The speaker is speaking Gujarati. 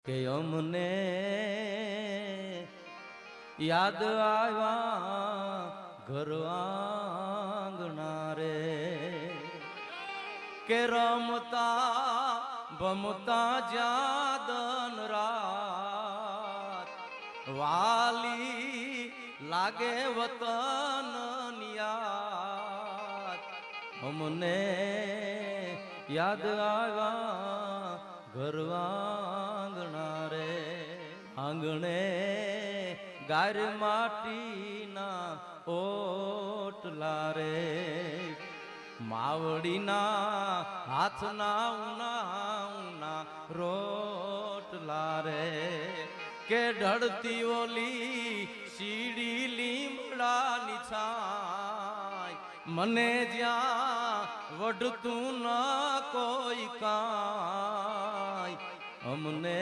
કે અમને યાદ આવ્યા ઘર આંગણા રે કે રમતા ભમતા જાદન રાત વાલી લાગે વતન યાદ અમને યાદ આવ્યા ઘર આંગણા રે આંગણે ગાર માટીના ઓટલા રે માવડીના હાથના ઉના ઉના રોટલા રે કે ઢળતી ઓલી સીડી લીમડાની છાય મને જ્યાં વઢતું ન કોઈ કાંઈ અમને